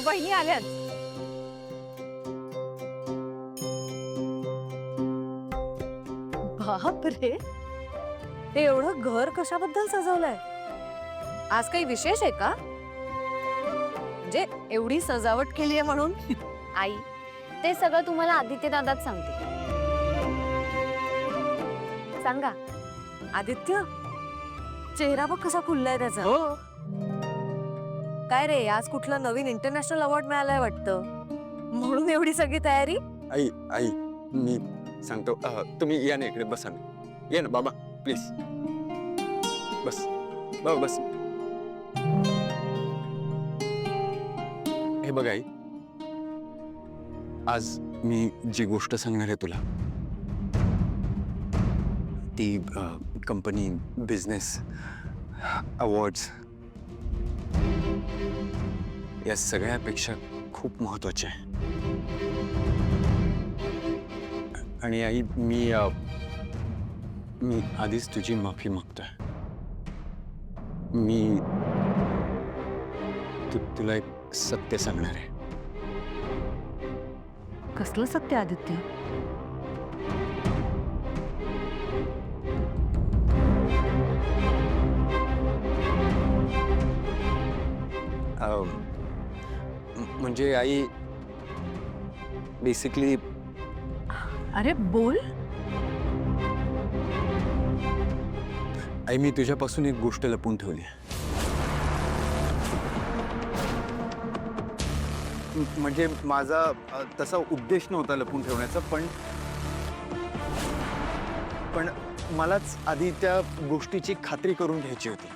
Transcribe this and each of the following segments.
वहिनी आल्याच. बापरे, हे एवढं घर कशाबद्दल सजवलंय? आज काही विशेष आहे का? म्हणजे एवढी सजावट केली आहे म्हणून? आई, ते सगळं तुम्हाला आदित्य दादाच सांगते. सांगा. आदित्य, चेहरा बघ कसा खुललाय त्याचा. हो. काय रे, आज कुठला नवीन इंटरनॅशनल अवॉर्ड मिळालाय वाटतं, म्हणून एवढी सगळी तयारी? आई आई मी सांगतो, तुम्ही या ना इकडे, बसा ना. ये ना बाबा, प्लीज बस. बाबा बस. हे बघ आई, आज मी जी गोष्ट सांगणार आहे तुला, ती कंपनी, बिझनेस, अवॉर्ड्स या सगळ्यापेक्षा खूप महत्वाची आहे. आणि आई, मी आधीच तुझी माफी मागतोय. मी तुला एक सत्य सांगणार आहे. कसलं सत्य आदित्य? म्हणजे आई, बेसिकली अरे बोल. आई, मी तुझ्यापासून एक गोष्ट लपून ठेवली. म्हणजे माझा तसा उद्देश नव्हता लपून ठेवण्याचा, पण मलाच आधी त्या गोष्टीची खात्री करून घ्यायची होती.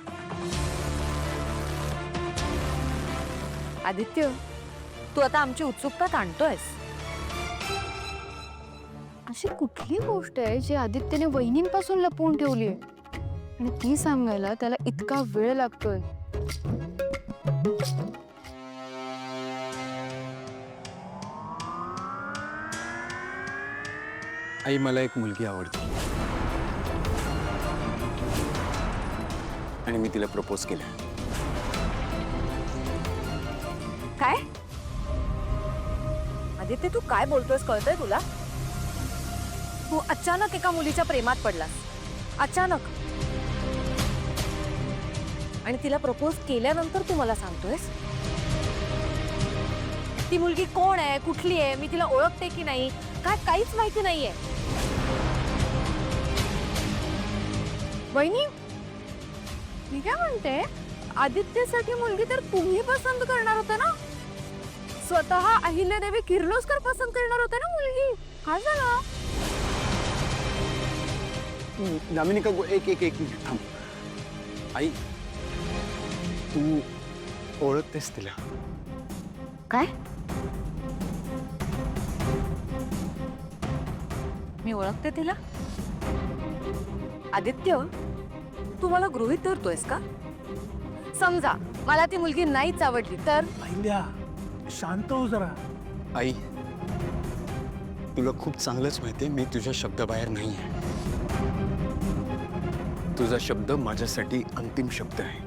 आदित्य, तू आता आमची उत्सुकता ताणतोयस. अशी कुठली गोष्ट आहे जी आदित्यने वहिनींपासून लपवून ठेवली आहे आणि ती सांगायला त्याला इतका वेळ लागतोय? आई, मला एक मुलगी आवडते आणि मी तिला प्रपोज केलं. काय? आदित्य, तू काय बोलतोयस कळतंय तुला? तू अचानक एका मुलीच्या प्रेमात पडलास, अचानक, आणि तिला प्रपोज केल्यानंतर तू मला सांगतोयस? ती मुलगी कोण आहे, कुठली आहे, मी तिला ओळखते की नाही, काय काहीच माहिती नाहीये. वहिनी, मी काय म्हणते, आदित्यसाठी मुलगी तर तुम्ही पसंत करणार होता ना? स्वतः अहिल्यादेवी किर्लोस्कर पसंत करणार होता ना मुलगी? काय झालं? दामिनिका, एक मिनिट थांब. आई, तू ओळखतेस तिला? काय? मी ओळखते तिला? आदित्य, तू मला गृहीत धरतोयस का? समजा मला ती मुलगी नाहीच आवडली तर? अहिल्या, शांत हो जरा. आई, तुला खूप चांगलंच माहितीये मी तुझ्या शब्दाबाहेर नाहीये. तुझा शब्द माझ्यासाठी अंतिम शब्द आहे.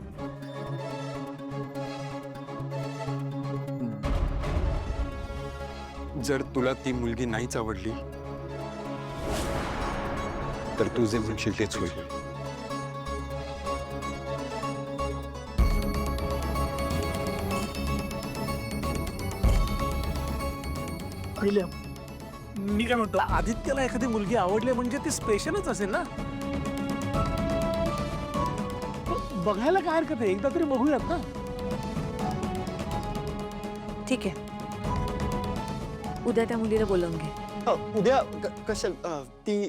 जर तुला ती मुलगी नाहीच आवडली तर तू जे म्हणशील तेच होईल. अहिल्या, मी काय म्हणतो, आदित्यला एखादी मुलगी आवडली म्हणजे ती स्पेशलच असेल ना? बघायला काय हरकत आहे, एकदा तरी बघूयात ना. ठीक आहे, उद्या त्या मुलीला बोलवून घे. उद्या कशाला? ती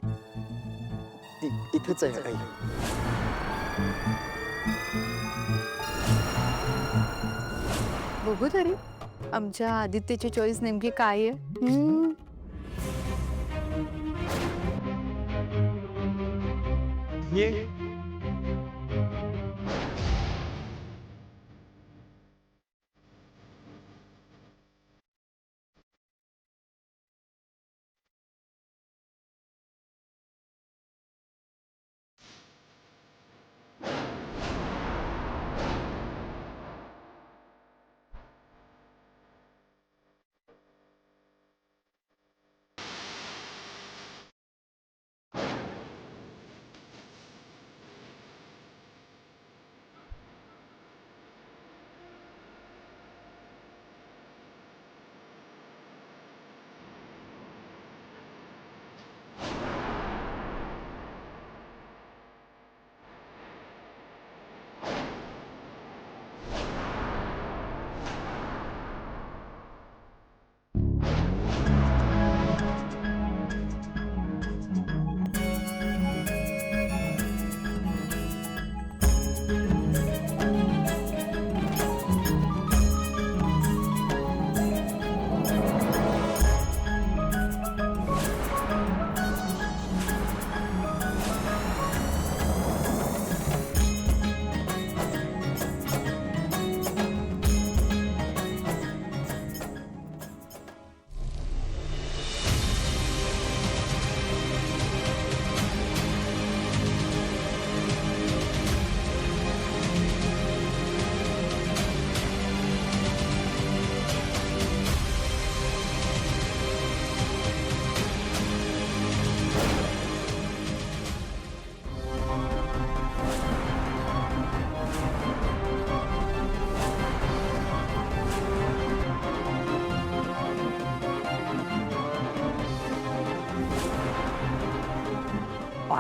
इथेच आहे. बघू तरी आमच्या आदित्यची चॉईस नेमकी काय आहे. ये.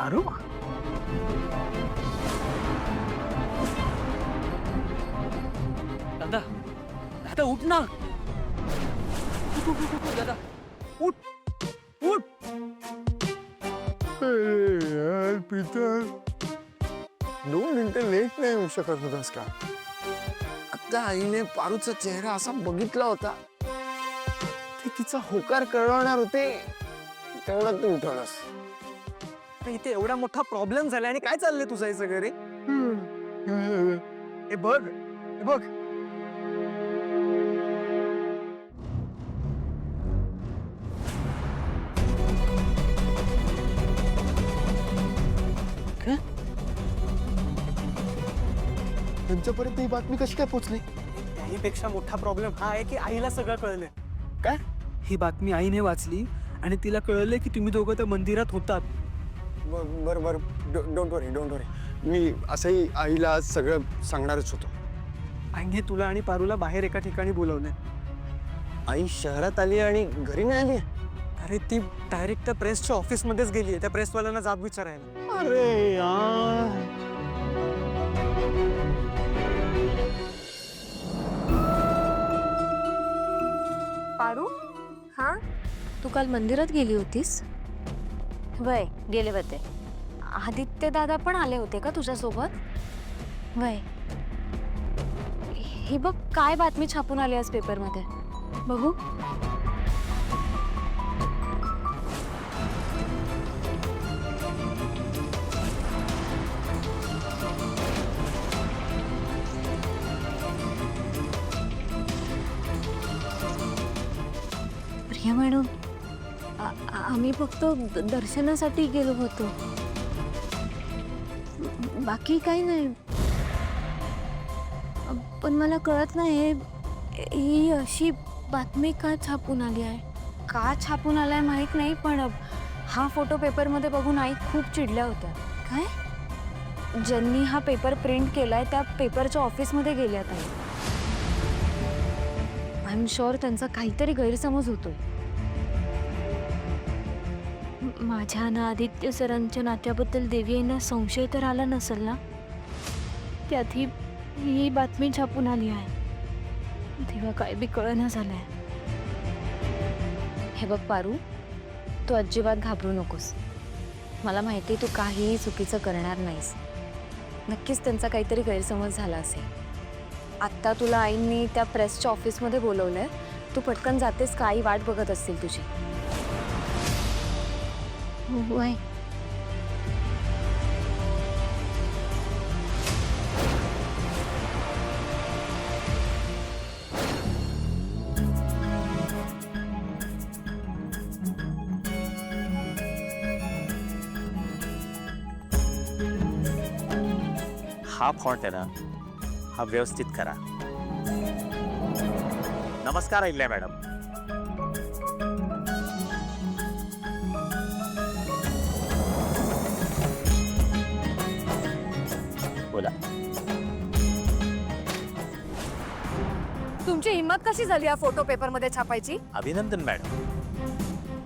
पारू दादा दादा उठ ना दादा उठ उठ यार पीटर 2 मिनिटं लेट नाही होऊ शकत होतास का? आता आईने पारूचा चेहरा असा बघितला होता ते तिचा होकार कळवणार होते तेवढा तू उठवलास. इथे एवढा मोठा प्रॉब्लेम झाला आणि काय चाललंय तुझं हे सगळं रे? हे बघ हे बघ त्यांच्यापर्यंत ही बातमी कशी काय पोहोचली? त्याहीपेक्षा मोठा प्रॉब्लेम हा आहे की आईला सगळं कळलंय. काय? ही बातमी आईने वाचली आणि तिला कळलंय की तुम्ही दोघं त्या मंदिरात होतात. बर बर डोंट वरी मी असंही आईला आज सगळं सांगणारच होतो. आईने तुला आणि पारूला बाहेर एका ठिकाणी बोलवलंय. आई शहरात आली आणि घरी नाही आली? अरे ती डायरेक्ट त्या प्रेसच्या ऑफिसमध्येच गेली आहे त्या प्रेसवाल्यांना जाब विचारायला. अरे यार पारू हा तू काल मंदिरात गेली होतीस? वय गेले होते. आदित्य दादा पण आले होते का तुझ्यासोबत? वय हे बघ काय बातमी छापून आली आज पेपरमध्ये बघू. प्रिया मॅडम आम्ही फक्त दर्शनासाठी गेलो होतो बाकी काही नाही. पण मला कळत नाही ही अशी बातमी का छापून आली आहे. का छापून आलाय माहित नाही पण हा फोटो पेपरमध्ये बघून आई खूप चिडल्या होत्या. काय? ज्यांनी हा पेपर प्रिंट केलाय त्या पेपरच्या ऑफिसमध्ये गेल्यात आई. आय एम शुअर त्यांचा काहीतरी गैरसमज होतोय. माझ्या ना आदित्य सरांच्या नात्याबद्दल देवींना संशय तर आला नसेल ना? त्यात ही बातमी छापून आली आहे. तेव्हा काय बी कळना झालंय. हे बघ पारू तू अजिबात घाबरू नकोस. मला माहिती तू काहीही चुकीचं करणार नाहीस. नक्कीच त्यांचा काहीतरी गैरसमज झाला असेल. आत्ता तुला आईंनी त्या प्रेसच्या ऑफिसमध्ये बोलवलंय. तू पटकन जातेस का? आई वाट बघत असतील तुझी. होय हा फॉन्ट आहे ना हा व्यवस्थित करा. नमस्कार अहिल्या मॅडम. बोला. तुमची हिंमत कशी झाली या फोटो पेपरमध्ये छापायची? अभिनंदन मॅडम.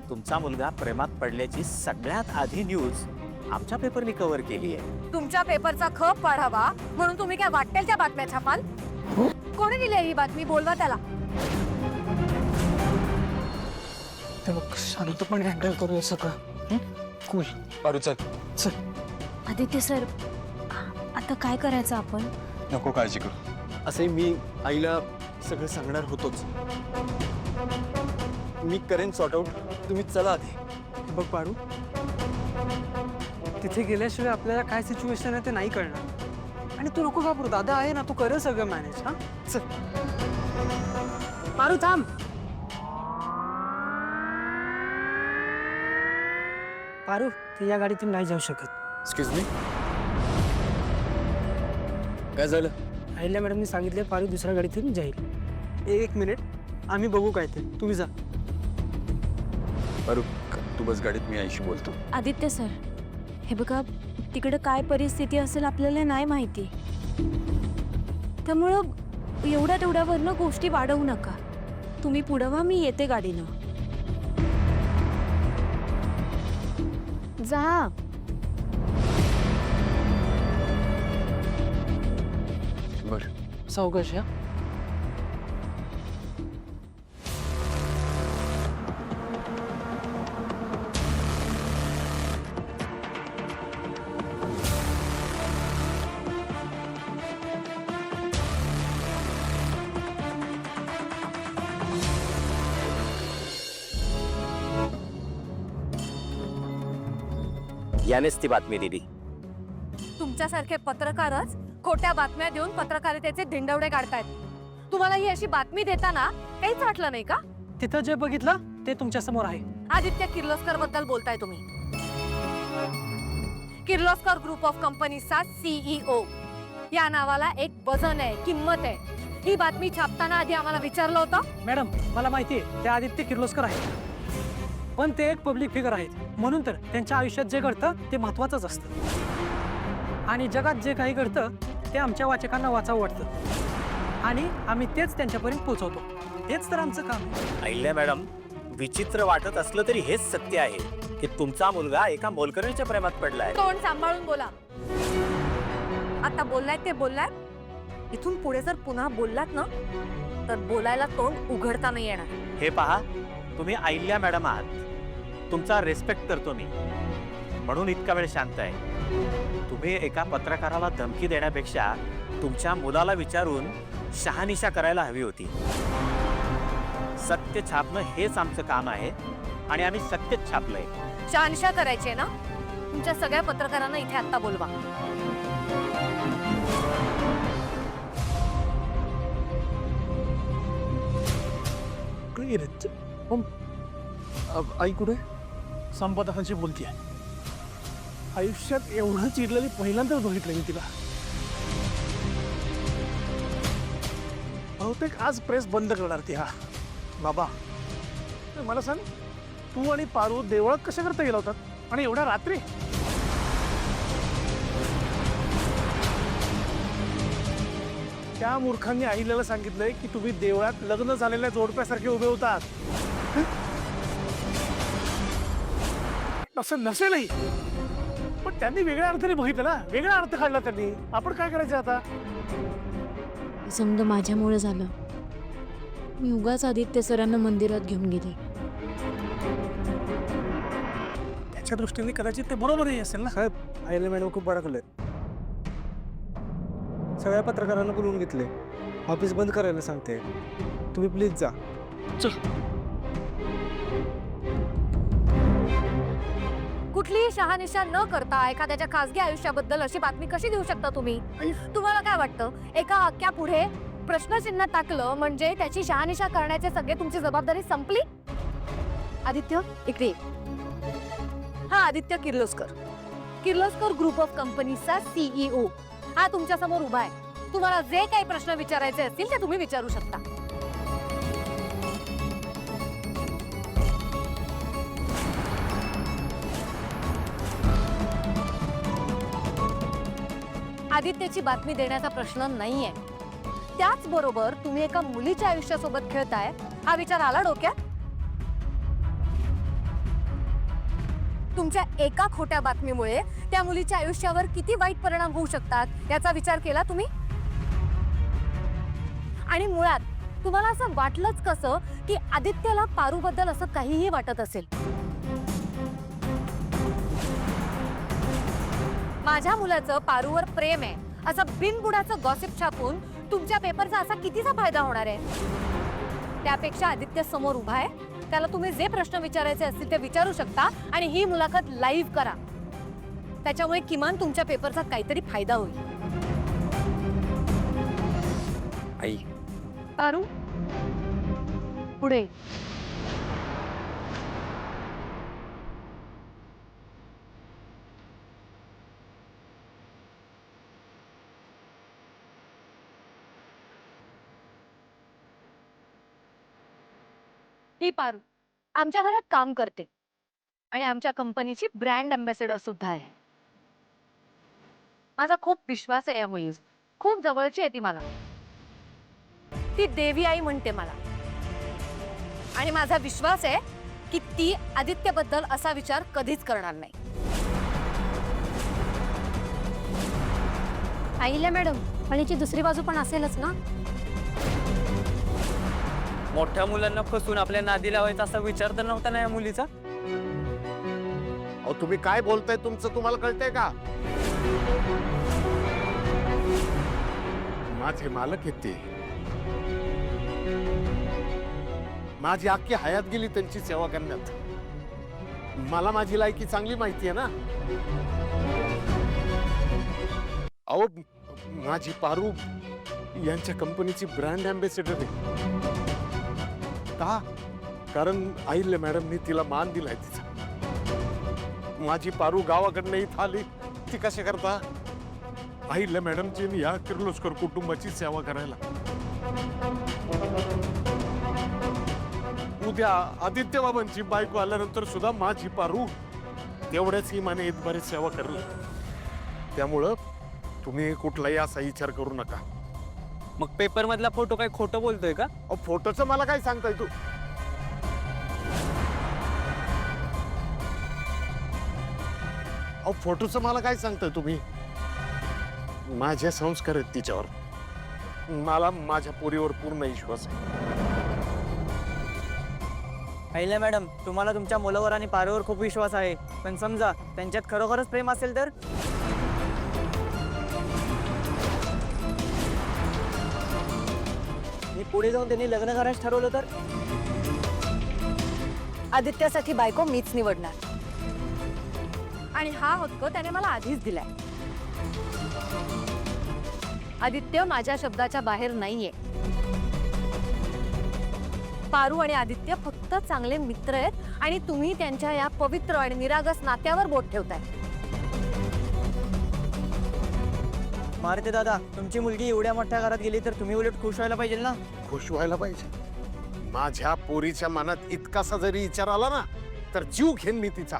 तुमचा मुलगा प्रेमात पडल्याची सगळ्यात आधी न्यूज आमच्या पेपरने कव्हर केली आहे. तुमच्या पेपरचा खप वाढावा म्हणून तुम्ही काय वाटेल त्या बातम्या छापाल? कोणी दिली ही बातमी? बोलवा त्याला. शांतपणे हँडल करूया सगळं. कूल. पारू चल चल. आदित्य सर आता काय करायचं आपण? नको काळजी करू. असे मी आईला सगळं सांगणार होतोच. मी करेन सॉर्ट आउट. तुम्ही चला आधी. बघ पारू तिथे गेल्याशिवाय आपल्याला काय सिच्युएशन आहे ते नाही कळणार. आणि तू नको घाबरू. दादा आहे ना. तू कर सगळं मॅनेज. हा चल. पारू थांब. पारू ते या गाडीतून नाही जाऊ शकत. Excuse me. काय झालं? अहिल्या मॅडमनी सांगितले पारू दुसऱ्या गाडीतून जाईल. 1 मिनिट आम्ही बघू काय ते. तुम्ही जा. पारू तू बस गाडीत. मी आईशी बोलतो. आदित्य सर हे बघा तिकडे काय परिस्थिती असेल आपल्याला नाही माहिती. त्यामुळं एवढ्या तेवढ्यावरनं गोष्टी वाढवू नका. तुम्ही पुढं व्हा. मी येते गाडीनं. जा. सावकाश या. यानेच ती बातमी दिली. तुमच्यासारखे पत्रकारच खोट्या बातम्या देऊन पत्रकारितेचे धिंडवडे काढतायत. तुम्हाला ही अशी बातमी देताना काहीच वाटलं नाही का? तिथं जे बघितलं ते तुमच्या समोर आहे. आदित्य किर्लोस्कर बद्दल बोलताय तुम्ही. किर्लोस्कर ग्रुप ऑफ कंपनीचा CEO. या नावाला एक वजन आहे, किंमत आहे. ही बातमी छापताना आधी आम्हाला विचारलं होतं? मॅडम, मला माहिती आहे ते आदित्य किर्लोस्कर आहेत, पण ते एक पब्लिक फिगर आहेत, म्हणून तर त्यांच्या आयुष्यात जे घडतं ते महत्वाचंच असतं. आणि जगात जे काही घडतं ते आमच्या वाचकांना वाचावं वाटतं आणि आम्ही तेच त्यांच्यापर्यंत पोहोचवतो. हेच तर आमचं काम आहे. अहिल्या मॅडम, विचित्र वाटत असलं तरी हेच सत्य आहे की तुमचा मुलगा एका मोलकरणीच्या प्रेमात पडलाय. तोंड सांभाळून बोला. आता बोललाय ते बोललाय. इथून पुढे जर पुन्हा बोललात ना तर बोलायला तोंड उघडता नाही येणार. हे पहा, तुम्ही अहिल्या मॅडम आहात, तुमचा रिस्पेक्ट करतो मी, म्हणून इतका वेळ शांत आहे. तुम्ही एका पत्रकाराला धमकी देण्यापेक्षा तुमच्या मुलाला विचारून शहानिशा करायला हवी होती. सत्य छापणं हेच आमचं काम आहे आणि आम्ही सत्यच छापलंय. शहानिशा करायची ना? तुमच्या सगळ्या पत्रकारांना इथे आता बोलवा. आई कुठे? संपादकांशी बोलतीये. आयुष्यात एवढं चिडलेली पहिल्यांदाच बघितलं मी तिला. बहुतेक आज प्रेस बंद करणार ती. हा बाबा, मला सांग, तू आणि पारू देवळात कशा करता गेला होतात आणि एवढ्या रात्री? त्या मूर्खांनी आईला सांगितलंय की तुम्ही देवळात लग्न झालेल्या जोडप्यासारखे उभे होतात. असं नसेलही, पण त्यांनी वेगळ्या अर्थाने बघितलं ना, वेगळा अर्थ काढला त्यांनी. आपण काय करायचं आता? समजा माझ्यामुळे झालं. मी उगाच आदित्य सरांना मंदिरात घेऊन गेले. त्याच्या दृष्टीने कदाचित ते बरोबरही असेल ना. साहेब, आयले मॅडम खूप भडकले. सगळ्या पत्रकारांना बोलवून घेतले. ऑफिस बंद करायला सांगते. तुम्ही प्लीज जा. चल. कुठलीही शहानिशा न करता एखाद्याच्या खासगी आयुष्याबद्दल अशी बातमी कशी देऊ शकता तुम्ही? तुम्हाला काय वाटतं, एका आख्या पुढे प्रश्नचिन्ह टाकलं म्हणजे त्याची शहानिशा करण्याचे सगळे तुमची जबाबदारी संपली? आदित्य इकडे ये. हा आदित्य किर्लोस्कर, किर्लोस्कर ग्रुप ऑफ कंपनीचा CEO. हा तुमच्या समोर उभा आहे. तुम्हाला जे काही प्रश्न विचारायचे असतील ते तुम्ही विचारू शकता. आदित्यची बातमी देण्याचा प्रश्न नाहीये. त्याचबरोबर तुम्ही एका मुलीच्या आयुष्यासोबत खेळताय हा विचार आला डोक्यात? तुमच्या एका खोट्या बातमीमुळे त्या मुलीच्या आयुष्यावर किती वाईट परिणाम होऊ शकतात याचा विचार केला तुम्ही? आणि मुळात तुम्हाला असं वाटलंच कसं की आदित्यला पारूबद्दल असं काहीही वाटत असेल? माझ्या मुलाचं पारूवर प्रेम आहे असं बिनबुडाचं गॉसिप छापून तुमच्या पेपरचा असा कितीचा फायदा होणार आहे? त्यापेक्षा आदित्य समोर उभा आहे, त्याला तुम्ही जे प्रश्न विचारायचे असतील ते विचारू शकता आणि ही मुलाखत लाईव्ह करा. त्याच्यामुळे किमान तुमच्या पेपरचा काहीतरी फायदा होईल. आई, पारू पुढे. ही पारू आमच्या घरात काम करते आणि आमच्या कंपनीची ब्रँड अँबॅसेडर सुद्धा आहे. माझा खूप विश्वास आहे या मुलीवर. खूप जवळची आहे ती मला. ती देवी आई म्हणते मला. आणि माझा विश्वास आहे की ती आदित्यबद्दल असा विचार कधीच करणार नाही. आईला मॅडम, पण याची दुसरी बाजू पण असेलच ना. मोठ्या मुलांना फसून आपल्या नादी लावायचा असा विचार तर नव्हता ना या मुलीचा. अहो तुम्ही काय बोलताय, तुमचं तुम्हाला कळतंय का? माझे मालक आहेत ते. माझी अख्खी हयात गेली त्यांची सेवा करण्यात. मला माझी लायकी चांगली माहिती आहे ना. अहो माझी पारू यांच्या कंपनीची ब्रँड अँबॅसेडर आहे. का? कारण अहिल्या मॅडमनी तिला मान दिलाय तिचा. माझी पारू गावाकडनं इथं आली ती कशा करता? अहिल्या मॅडमची आणि या किर्लोस्कर कुटुंबाची सेवा करायला. उद्या आदित्य बाबांची बायको आल्यानंतर सुद्धा माझी पारू तेवढ्याच इमाने इतबारी सेवा करेल. त्यामुळं तुम्ही कुठलाही असा विचार करू नका. मग पेपर मधला फोटो काय खोटं बोलतोय का? अहो फोटोचं मला काय सांगताय तू? अहो फोटोचं मला काय सांगताय तुम्ही? माझे संस्कार आहेत तिच्यावर. मला माझ्या पोरीवर पूर्ण विश्वास आहे. अहिल्या मॅडम, तुम्हाला तुमच्या मुलावर आणि पारूवर खूप विश्वास आहे, पण समजा त्यांच्यात खरोखरच प्रेम असेल तर? मी पुढे जाऊन त्यांनी लग्न करायचं ठरवलं तर? आदित्यासाठी बायको मीच निवडणार आणि हा हक्क त्याने मला आधीच दिलाय. आदित्य माझ्या शब्दाच्या बाहेर नाहीये. पारू आणि आदित्य फक्त चांगले मित्र आहेत आणि तुम्ही त्यांच्या या पवित्र आणि निरागस नात्यावर बोट ठेवताय. मारुती दादा, तुमची मुलगी एवढ्या मोठ्या घरात गेली तर तुम्ही उलट खुश व्हायला पाहिजे ना. खुश व्हायला पाहिजे. माझ्या पोरीच्या मनात इतकासा जरी विचार आला ना तर जीव घेईन मी तिचा.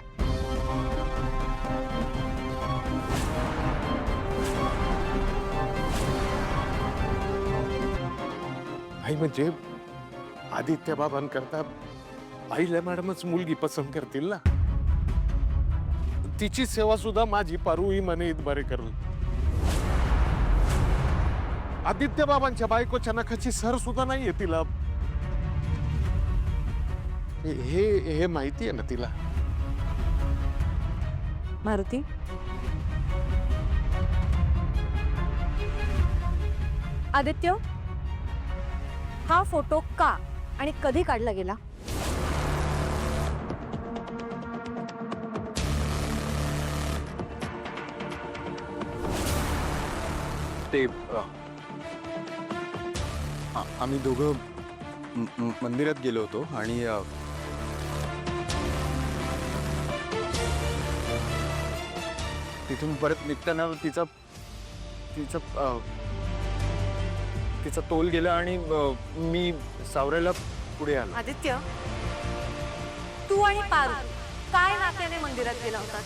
आई म्हणजे आदित्य बाबांकरता अहिल्या मॅडमच मुलगी पसंत करतील ना. तिची सेवा सुद्धा माझी पारू इमाने इतबारे करेल. आदित्य बाबांच्या बायकोच्या नखाची सर सुद्धा नाहीये तिला. हे माहिती आहे ना तिला. मारुती, आदित्य, हा फोटो का आणि कधी काढला गेला? ते आम्ही दोघं मंदिरात गेलो होतो आणि तिथून परत निघताना तिचा तोल गेला आणि मी सावरायला पुढे आलो. आदित्य, तू आणि पारू काय नात्याने मंदिरात गेला होता?